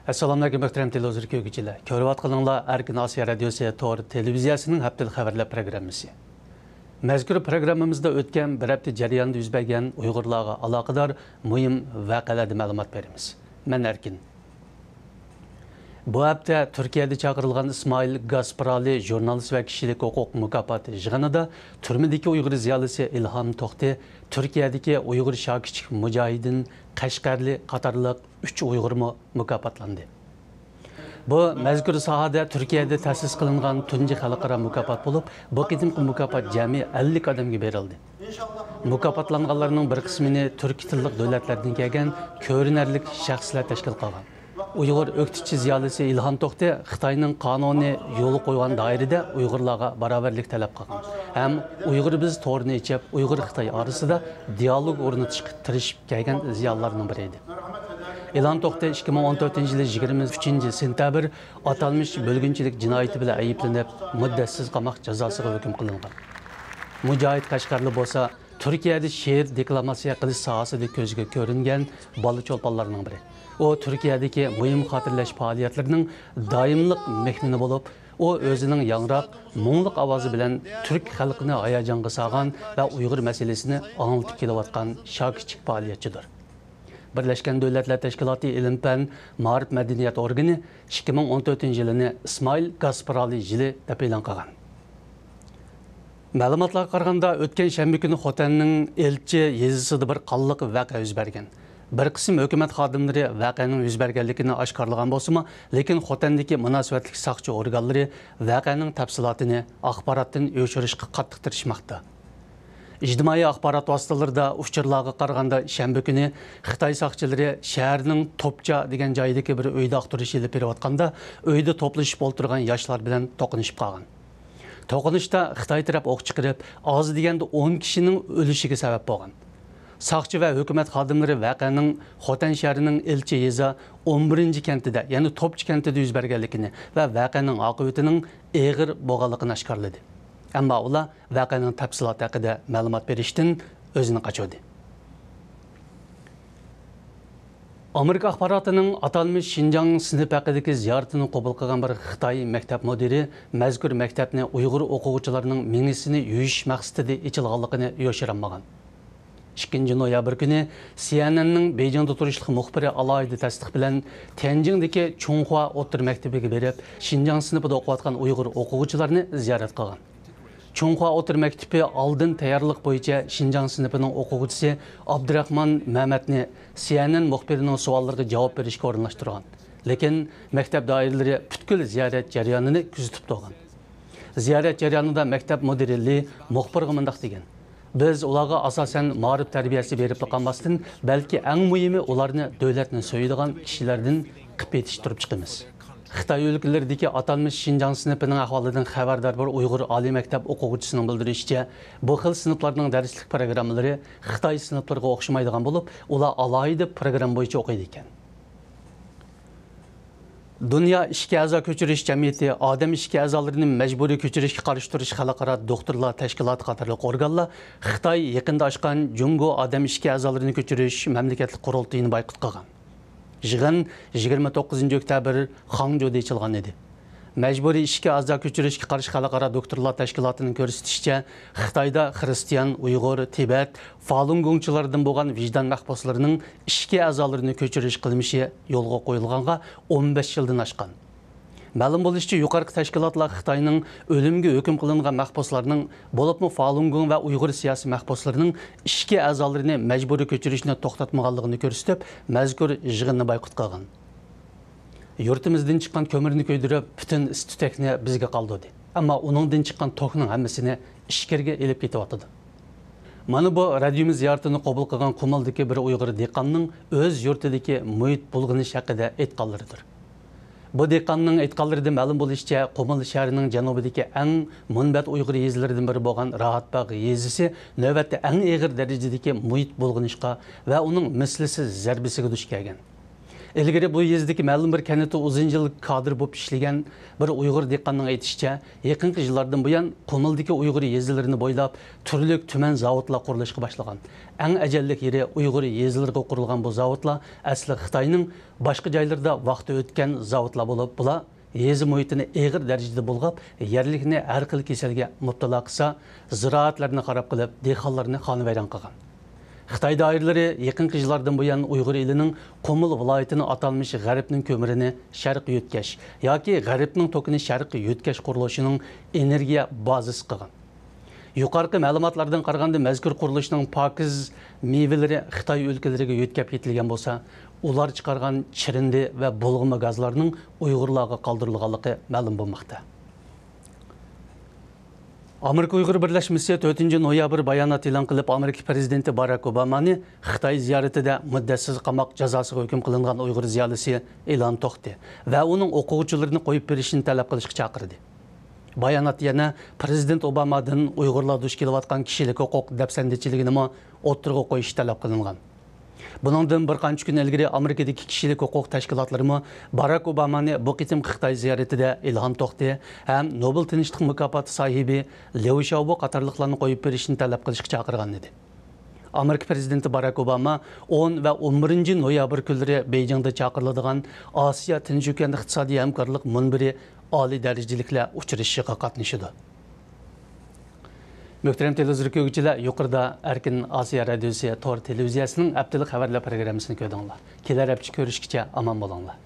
Assalamu alaikum muhtaram televizor ko'ruvchilar. Ko'rib atqaninglar Erkin Osiyo radiosi Tor televiziyasining haftalik xabarlar programmasi. Mazkur programmamizda o'tgan bir hafta jarayonida yuz bergan Uyg'urlarga aloqador muhim voqealarga ma'lumot beramiz. Men Erkin. Bu hafta Turkiyada chaqirilgan İsmail Gasparali jurnalist va kishilik huquq mukofoti yig'inida turmadagi Uyg'ur ziyolisi İlham To'xti, Turkiyadagi Uyg'ur shokichik mujohidin Qashqarli qatorliq 3 Uyg'ur mukofotlandi. Bu mazkur sohada Turkiyada ta'sis qilingan tunji xalqaro mukofot bo'lib, bu qitimqi mukofot jami 50 odamga berildi. Mukofotlanganlarning bir qismini turk tillik davlatlardan kelgan ko'rinarli shaxslar tashkil qilgan. Uyg'ur o'qituvchi ziyolisi İlham To'xti Xitoyning qonuniy yo'l qo'ygan doirada Uyg'urlarga barobarlik talab qilgan. Ham Uyg'ur biz to'g'rini ichib, Uyg'ur Xitoy orasida dialog o'rnatishga tirishib kelgan ziyolilarning biri edi. İlham To'xti 2014-yil 23-sentabr atalmış bölgünçilik jinoyati bilan ayblanib, muddatsiz qamoq jazosiga hukm qilingan. Mujohid Qashqarli bo'lsa, Turkiyada she'r deklamasiya qilish sohasida ko'zga ko'ringan bola cho'lponlarning biri. O Turkiyadagi muhim xotirlash faoliyatlarining doimliq mehmoni bo'lib, o o'zining yangroq, mungluq ovozi bilan turk xalqini hayajonga solgan va Uyg'ur masalasini anglitib kelayotgan shokichik faoliyatchidir. Birlashgan Davlatlar Tashkiloti ilm-fan ma'rif madaniyat organi 2014-yilni İsmail Gasparali yili deb e'lon qilgan. Ma'lumotlarga qaraganda o'tgan shanba kuni Xotanning elchi yezisida bir qonliq voqea yuz bergan. Bir qism hukumat xodimlari voqeaning yuz berganligini oshkorlagan bo'lsa-mu, lekin Xotandagi munosabatli soqchi organlari voqeaning tafsilotini axborotdan o'chirishga qattiq tirishmoqda. İctimai axborot vositalarida uchurlarga qaraganda shanba kuni Xitoy soqchilari shaharning Topcha degan joydagi bir uyda aqtirish ilib berayotganda, uyda to'plashib o'tirgan yoshlar bilan to'qnashib qolgan. To'qnashda Xitoy taraf o'q chiqarib, oz deganda 10 kishining o'lishiga sabab bo'lgan. Soqchi va hukumat xodimlari voqeaning Xotan shahrining Elchi yeza 11-kentida, ya'ni Topcha kentida yuz berganligini va voqeaning oqibatining og'ir bo'lganligini oshkorladi. Ammo ular voqeaning tafsiloti haqida ma'lumot berishdan o'zini qochirdi. Amerika axborotining atalmış Xinjiang sinf haqidagi ziyoratini qabul qilgan bir Xitoy maktab mudiri mazkur maktabni Uyg'ur o'quvchilarining mingisini yuyish maqsadida ochilganligini yoshirmagan. 2 noyabr kuni CNN'ning Beijingda turishliq muxbiri alayda tasdiq bilan Tianjindagi Chunhua o'rta maktabiga berib, Xinjiang sinfida o'qiyotgan Uyg'ur o'quvchilarini ziyorat qilgan. Chunhua o'tir maktabi oldin tayyorlik bo'yicha Xinjiang sinfining o'quvchisi Abdurahmon Mamatni CNN muxbirining savollariga javob berishga o'rinlashtirgan. Lekin maktab doiralari butkul ziyorat jarayonini kuzatib turgan. Ziyorat jarayonida maktab mudiri muxbirga mundaq degan: "Biz ularga asosan ma'rif tarbiyasi berib qolmasdan, balki eng muhimi ularni davlatni so'yadigan kishilardan qilib yetishtirib chiqamiz." Xitoy өлкәләрендәге atalmış Xinjiang sinfining ahvolidan xabardor bir Uyg'ur oliy maktab o'quvchisining bildirishicha, bu xil sinflarning darslik programmalari Xitoy sinflariga o'xshamaydigan bo'lib, ular alohida program bo'yicha o'qiydi ekan. Dunyo ishga a'zo ko'chirish jamiyati odam ishga a'zolarini majburiy ko'chirishga qarshi turish xalqaro doktorlar tashkiloti qatorliq organlar Xitoy yaqinda ochgan Jungo odam ishga a'zolarini ko'chirish mamlakatlik qurultayini boykot qilgan. Yig'in 29-oktyabr Hangzhouda ochilgan edi. Majburiy ishga a'zo ko'chirishga qarshi xalqaro doktorlar tashkilotining ko'rsatishicha, Xitoyda xristian, Uyg'ur, Tibet, Falun Gongchilaridan bo'lgan vijdon mahbuslarining ishga a'zolarini ko'chirish qilmishi yo'lga qo'yilganga 15 yildan oshgan. Ma'lum bo'lishicha, yuqorqi tashkilotlar Xitoyning o'limga hukm qilingan mahbuslarning, bo'libmi Falun Gong va Uyg'ur siyosiy mahbuslarining ishga a'zolarini majburiy ko'chirishni to'xtatmaganligini ko'rsatib, mazkur yig'inni boykot qilgan. Yurtimizdan chiqqan ko'mirni ko'ydirib, butun istutakni bizga qoldirdi. Ammo uningdan chiqqan tokning hammasini ishkirga elib ketyapti. Mana bu radiomiz ziyoratini qabul qilgan Qumaldagi bir Uyg'ur dehqonning o'z yurtidagi muhit bulg'inish haqida aytganlaridir. Bu dehqonning aytganlarida ma'lum bo'lishicha, Qumul shahrining janubidagi eng munbat Uyg'ur yezlaridan biri bo'lgan Rahatbog' yezisi navbatda eng og'ir darajadagi muhit bulg'inishga va uning mislisiz zarbasiga duch kelgan. İlgari bu yezdeki ma'lum bir kanati uzun yıl kadr bo'lib ishlagan bir Uyg'ur dehqonning aytishicha, yaqinqi yillardan buyon Qo'mildagi Uyg'ur yezilarini bo'ylab turli tuman zavodlar qurilishga boshlagan. Eng ajallik yeri Uyg'ur yezilariga qurilgan bu zavodlar asli Xitoyning boshqa joylarida vaqti o'tgan zavodlar bo'lib, bular yezi muhitini og'ir darajada bulg'ab, yerlikni har xil kasalga mubtalo qilsa, ziroatlarni xarob qilib, dehqonlarni xonavayron qilgan. Xitoy doiralari yaqinqi yillardan buyon Uyg'ur elining Qo'mil viloyatini atalmish G'arbning ko'mirini sharqqa yo'tkash yoki G'arbning tokini sharqqa yo'tkash qurilishining energiya bazasi qilgan. Yuqorqi ma'lumotlardan qaraganda mazkur qurilishning pokiz mevalari Xitoy o'lkalariga yo'tkab ketilgan bo'lsa, ular chiqargan chirindi va bulg'ama gazlarning Uyg'urlarga qoldirilganligi ma'lum bo'lmoqda. Amerika Uyg'ur birlashmasi 4 noyabr bayonot e'lon qilib, Amerika prezidenti Barack Obamani Xitoy ziyoratida muddatsiz qamoq jazosiga hukm qilingan Uyg'ur ziyolisi e'lon to'xtadi va uning o'quvchilarini qo'yib berishini talab qilishga chaqirdi. Bayonot yana prezident Obamadan Uyg'urlar duch kelayotgan kishilik huquq dafsandichiligini o'ttirg'a qo'yish talab qilingan. Buningdan bir qancha kun ilgari Amerikadagi kishilik huquq tashkilotlari Barack Obamani bu qitim Xitoy ziyoratida ilhom to'xtadi ham Nobel tinchlik mukofoti sohibi Liu Xiaobo qatorliqlarni qo'yib berishni talab qilishga chaqirgan edi. Amerika prezidenti Barack Obama 10 va 11 noyabr kunlari Beijingda chaqiriladigan Osiyo tinch okean iqtisodiy hamkorlik munbiri oliy darajaliklar uchrashiga qatnashadi. Muhtaram televizor ko'ruvchilar, yuqorida Erkin Osiyo radiosi tor televiziyasining haftalik xabarlar programmasini ko'rdinglar. Kelar hafta ko'rishguncha omon bo'linglar.